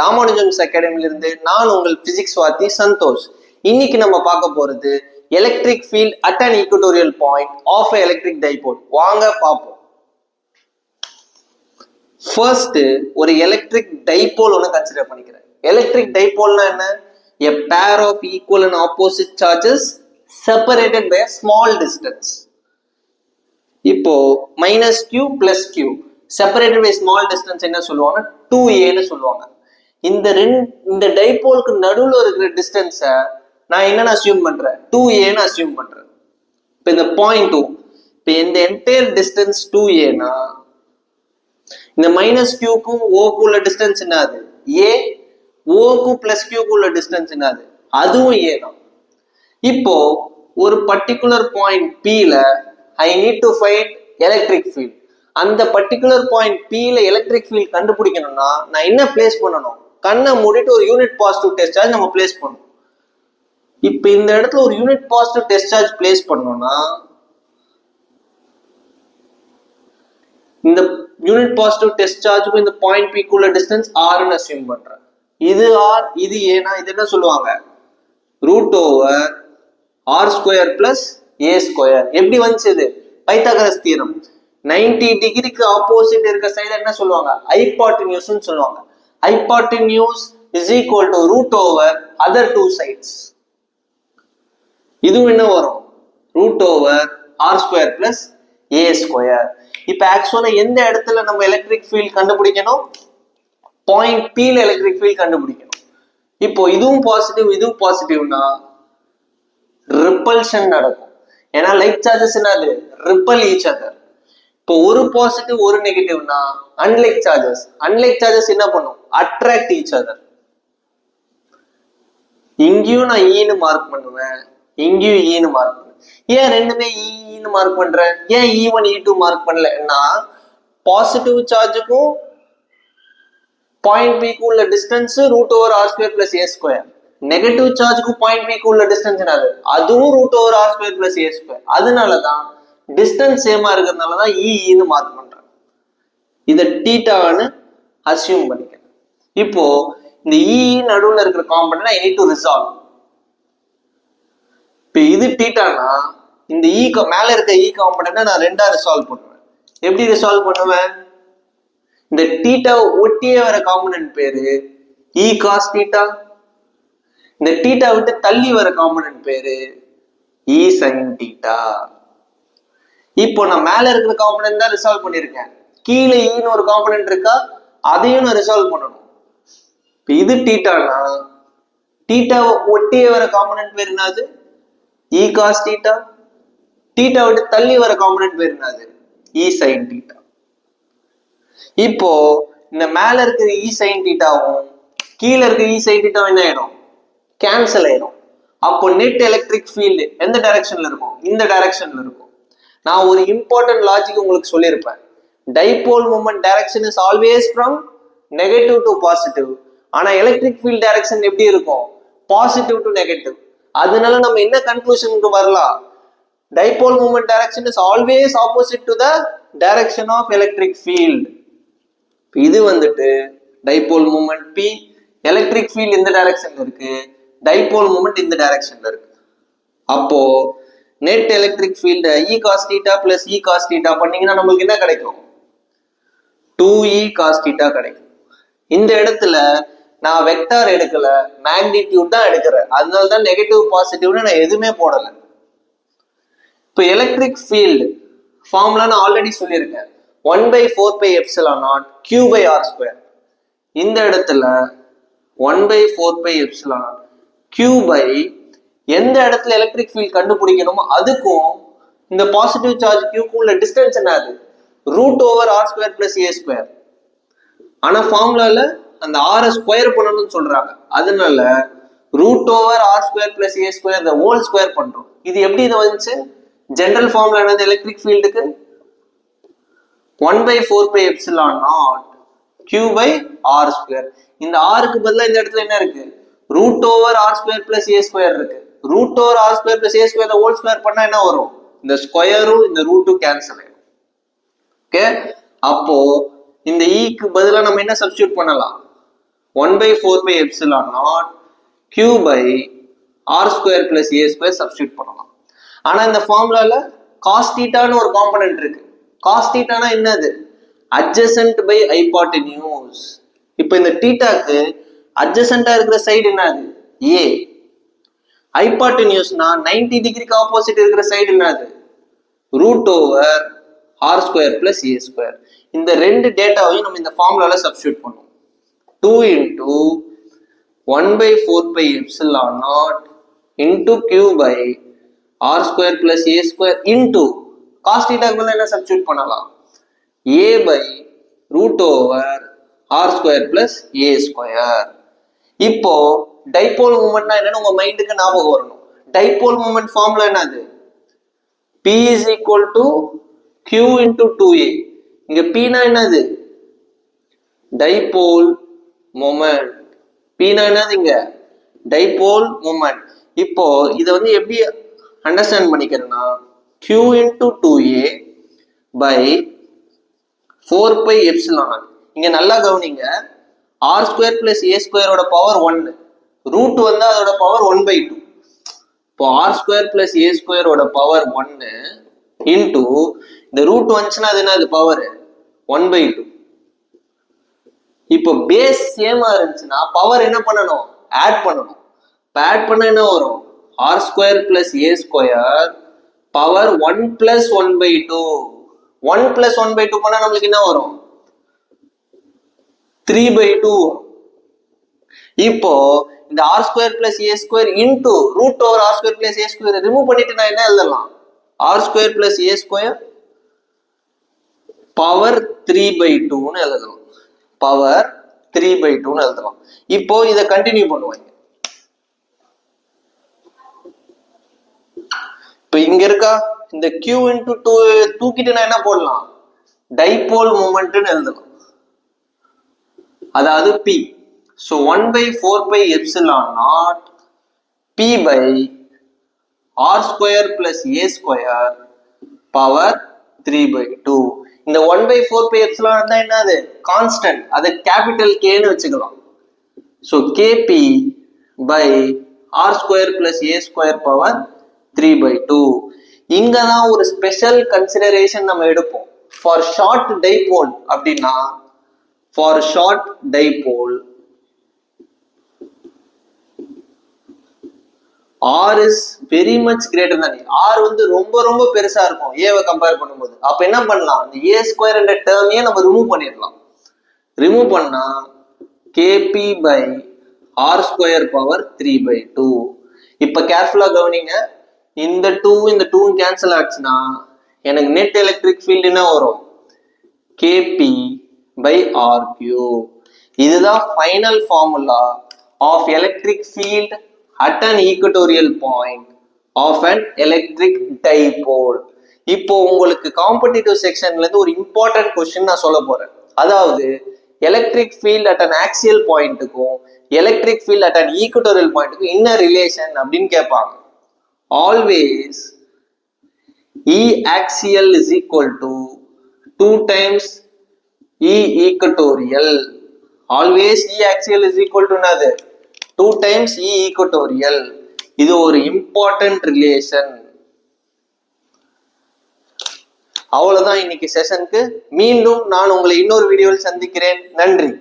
ராமானுஜம்ஸ் அகாடமில இருந்து நான் உங்கள் பிசிக்ஸ் வாத்தி சந்தோஷ். இன்னைக்கு நம்ம பார்க்க போறது electric field at an equatorial point of electric dipole. வாங்க பார்ப்போம். ஃபர்ஸ்ட் ஒரு எலக்ட்ரிக் டைபோல் ஒன்று கன்சிடர் பண்ணிக்கிறேன். எலக்ட்ரிக் டைபோல்னா என்ன? A pair of equal and opposite charges separated by a small distance. இப்போ minus q plus q separated by small distance என்ன சொல்லுவாங்க? 2a ன்னு சொல்லுவாங்க. இந்த டைபோலுக்கு நடுவுல இருக்கிற டிஸ்டன்ஸை நான் என்னன்னு அசியூம் பண்றேன்? 2a ன்னு அசியூம் பண்றேன். இப்போ இந்த பாயிண்ட் 2, இப்போ இந்த என்டையர் டிஸ்டன்ஸ் 2a னா இந்த மைனஸ் q-க்கும் o-க்கும் உள்ள டிஸ்டன்ஸ் என்னது? a. o-க்கும் பிளஸ் q-க்கும் உள்ள டிஸ்டன்ஸ் என்னது? அதுவும் a தான். இப்போ ஒரு பர்டிகுலர் பாயிண்ட் p-ல I need to find electric field. அந்த பர்டிகுலர் பாயிண்ட் p-ல எலக்ட்ரிக் ஃபீல்ட் கண்டுபிடிக்கணும்னா நான் என்ன பிளேஸ் பண்ணணும்? கண்ணை மூடிட்டு ஒரு யூனிட் பாசிட்டிவ் டெஸ்ட் சார்ஜ் நம்ம பிளேஸ் பண்ணணும். இப்போ இந்த இடத்துல ஒரு unit positive test charge place பண்ணோம்னா இந்த யூனிட் பாசிட்டிவ் டெஸ்ட் சார்ஜுக்கும் இந்த பாயிண்ட் p உள்ள டிஸ்டன்ஸ் r ன்னு அசியூம் பண்றேன். இது r, இது ஏனா இது என்ன சொல்லுவாங்க? Root over r square plus a square. எப்படி வந்துச்சு இது? Pythagoras theorem. 90 டிகிரிக்கு ஆப்போசிட் இருக்க சைடு என்ன சொல்லுவாங்க? ஹைபாட்டனியூஸ் ன்னு சொல்லுவாங்க. Hypotenuse is equal to root over other two sides. இதுவும் என்ன வரும்? Root over r square plus a square. இப்ப ஆக்சுவலா எந்த இடத்துல நம்ம எலக்ட்ரிக் ஃபீல்ட் கண்டுபிடிக்கணும்? பாயிண்ட் p-ல எலக்ட்ரிக் ஃபீல்ட் கண்டுபிடிக்கணும். இப்போ இதுவும் பாசிட்டிவ் இதுவும் பாசிட்டிவ்னா ரிப்பல்ஷன் நடக்கும். ஏன்னா லைக் சார்ஜஸ் என்னது? Repel each other. இப்போ ஒரு பாசிட்டிவ் ஒரு நெகட்டிவ்னா அன்லைக் சார்ஜஸ் என்ன பண்ணும்? Attract each other. இங்கேயும் நான் ஈன்னு மார்க் பண்ணுவேன், இங்கேயும் ஈன்னு மார்க் பண்ணுவேன். ஏன் ரெண்டுமே ஈன்னு மார்க் பண்றேன்? ஏன் E1 E2 மார்க் பண்ணலன்னா பாசிட்டிவ் சார்ஜுக்கும் பாயிண்ட் p-க்கு உள்ள distance root over r square plus a square. Negative சார்ஜுக்கும் பாயிண்ட் p-க்கு உள்ள டிஸ்டன்ஸ் என்னது? அதுவும் root over r square plus a square. அதனாலதான் டிஸ்டன்ஸ் சேமா இருக்கிறதுனாலதான் ன்னு மார்க் பண்றேன். இதை தீட்டான்னு அசியூம் பண்ணிக்கிறேன். இப்போ இந்த நடுவுல இருக்கிற component I need to resolve. இப்போ இது தீட்டானா இந்த மேல இருக்க காம்பனன்ட் நான் ரெண்டா ரிசால்வ் பண்ணுவேன். எப்படி ரிசால்வ் பண்ணுவேன்? இந்த தீட்டா ஒட்டியே வர காம்பனன்ட் பேரு e cos தீட்டா. இந்த தீட்டா விட்டு தள்ளி வர காம்பனன்ட் பேரு e sin தீட்டா. இப்போ நான் மேல இருக்கிற காம்பனன்ட் தான் ரிசால்வ் பண்ணிருக்கேன். கீழே ன்னு ஒரு காம்பனன்ட் இருக்கா, அதையும் நான் ரிசால்வ் பண்ணணும். இது தீட்டானா தீட்டா ஒட்டியே வர காம்பனன்ட் பேர் என்னது? e cos theta. தீட்டா விட்டு தள்ளி வர காம்பனன்ட் பேர் என்னது? e sin theta. இப்போ இந்த மேல இருக்கிற e sin தீட்டாவும் கீழே இருக்கிற e sin தீட்டாவும் என்ன ஆயிடும்? கேன்சல் ஆயிடும். அப்போ நெட் எலக்ட்ரிக் ஃபீல்டு எந்த டைரக்ஷன்ல இருக்கும்? இந்த டைரக்ஷன்ல இருக்கும். நான் ஒரு இம்பார்ட்டன்ட் லாஜிக் உங்களுக்கு சொல்லியிருப்பேன். Dipole moment direction is always from negative to positive. ஆனா எலக்ட்ரிக் ஃபீல்ட் டைரக்ஷன் எப்படி இருக்கும்? Positive to negative. அதனால நம்ம என்ன கன்க்ளூஷனுக்கு வரலாம்? Dipole moment direction is always opposite to the direction of electric field. இது வந்துட்டு dipole moment p, electric field இந்த டைரக்ஷன்ல இருக்கு, டைபோல் மூமெண்ட் இந்த டைரக்ஷன்ல இருக்கு. அப்போ net electric field e cos θ plus e cos θ பண்ணீங்கன்னா நம்மளுக்கு என்ன கிடைக்கும்? 2e cos θ கிடைக்கும். இந்த இடத்துல நான் வெக்டார் எடுக்கல, மேக்னிடியூட் தான் எடுக்கிறேன். அதனால தான் நெகட்டிவ் பாசிட்டிவ்னு நான் எதுவுமே போடல. இப்போ எலக்ட்ரிக் ஃபீல்ட் ஃபார்முலா நான் ஆல்ரெடி சொல்லியிருக்கேன். 1/4πε0 q/r ஸ்கொயர். இந்த இடத்துல 1/4πε0 q/ எந்த இடத்துல எலக்ட்ரிக் ஃபீல்ட் கண்டுபிடிக்கணுமோ அதுக்கும் இந்த பாசிட்டிவ் சார்ஜ் q-க்கும் உள்ள டிஸ்டன்ஸ் என்னது? Root over r square plus a square. ஆனா ஃபார்முலால அந்த r ஸ்கொயர் பண்ணணும்னு சொல்றாங்க. அதனால root over r square plus a square the whole square பண்றோம். இது எப்படி இது வந்துச்சு? ஜெனரல் ஃபார்முலா என்னது எலக்ட்ரிக் ஃபீல்டுக்கு? 1/4πε0 q/r ஸ்கொயர். இந்த r-க்கு பதிலா இந்த இடத்துல என்ன இருக்கு? Root over r square plus a square இருக்கு. Root over r square plus a square whole square பண்ணா என்ன வரும்? இந்த ஸ்கொயரும் இந்த ரூட்டும் கேன்சல் ஆயிடும். ஓகே, அப்போ இந்த க்கு பதிலா நம்ம என்ன சப்ஸ்டிட்யூட் பண்ணலாம்? 1 by 4 by epsilon naught q by r square plus a square substitute பண்ணலாம். ஆனா இந்த ஃபார்முலால cos thetaன்னு ஒரு காம்பனன்ட் இருக்கு. cos thetaனா என்னது? adjacent by hypotenuse. இப்போ இந்த தீட்டாக்கு adjacent இருக்கிற சைடு என்னது? a. hypotenuseனா 90 டிகிரிக்கு ஆப்போசிட் இருக்கிற சைடு என்னது? Root over r square plus a square. இந்த ரெண்டு டேட்டாவையும் நம்ம இந்த ஃபார்முலால சப்ஸ்டிட்யூட் பண்ணுவோம். 2 into 1 by 4 pi epsilon naught into q by r square plus a square into cos theta க்கு என்ன சப்ஸ்டிட்யூட் பண்ணலாம்? a by root over r square plus a square. இப்போ டைபோல் மூமெண்ட்னா என்னன்னு உங்க மைண்டுக்கு ஞாபகம் வரணும். டைபோல் மூமெண்ட் ஃபார்முலா என்னது? p is equal to q into 2a. இங்க p னா என்னது? Dipole moment. p னா என்னதுங்க? Dipole moment. இப்போ இத வந்து எப்படி அண்டர்ஸ்டாண்ட் பண்ணிக்கிறேன்னா q into 2a by 4 pi epsilon. இங்க நல்லா கவனிங்க, r square plus a square ஓட பவர் 1, ரூட் வந்து அதோட பவர் 1/2. இப்போ r square plus a square ஓட பவர் 1 into இந்த ரூட் வந்துச்சுன்னா அது என்னது? பவர் 1/2. இப்போ பேஸ் சேமா இருந்துச்சுன்னா பவர் என்ன பண்ணணும்? ஆட் பண்ணணும். இப்போ ஆட் பண்ண என்ன வரும்? r square plus a square power 1 plus 1/2. 1 plus 1/2 பண்ணா நம்மளுக்கு என்ன வரும்? 3/2. இப்போ இந்த r square plus a square into root over r square plus a square remove பண்ணிட்டு நான் என்ன எழுதலாம்? r square plus a square power 3/2 ன்னு எழுதலாம். பவர் 3/2 ன்னு எழுதலாம். இப்போ இத கண்டினியூ பண்ணுவாங்க. இப்போ இங்க இருக்கா இந்த q into 2 தூக்கிட்டு நான் என்ன போடலாம்? டைபோல் மூமெண்ட்னு எழுதலாம். அதாவது p. So 1 by 4 pi epsilon naught p by r square plus a square power 3/2. இந்த 1 by 4 pi epsilon தான் என்னது? கான்ஸ்டன்ட். அதை கேபிட்டல் k ன்னு வச்சுக்கலாம். So kp by r square plus a square power 3/2. இங்க தான் ஒரு ஸ்பெஷல் கன்சிடரேஷன் நம்ம எடுப்போம். ஃபார் ஷார்ட் டைபோல் அப்படின்னா for short dipole r is very much greater than a. r வந்து ரொம்ப ரொம்ப பெருசா இருக்கும் a வை கம்பேர் பண்ணும்போது. அப்ப என்ன பண்ணலாம்? இந்த a ஸ்கொயர் என்ற டேர்மையே நம்ம ரிமூவ் பண்ணிடலாம். ரிமூவ் பண்ணா kp by r square power 3/2. இப்ப கேர்ஃபுல்லா கவனிங்க, இந்த 2 கேன்சல் ஆச்சுன்னா எனக்கு நெட் எலக்ட்ரிக் ஃபீல்ட் என்ன வரும்? kp by r cube. இதுதான் final formula of electric field at an equatorial point of an electric dipole. இப்போ உங்களுக்கு காம்படிட்டிவ் செக்ஷன்ல இருந்து ஒரு இம்பார்ட்டன்ட் क्वेश्चन நான் சொல்ல போறேன். அதாவது electric field at an axial பாயிண்ட்டுக்கும் electric field at an equatorial பாயிண்ட்டுக்கும் என்ன ரிலேஷன் அப்படின்னு கேட்பாங்க. Always E axial is equal to 2 times E equatorial. Always E axial is equal to another 2 times E equatorial. இது ஒரு இம்பார்ட்டன்ட் ரிலேஷன். அவ்வளவுதான் இன்னைக்கு செஷனுக்கு. மீண்டும் நான் உங்களை இன்னொரு வீடியோவில் சந்திக்கிறேன். நன்றி.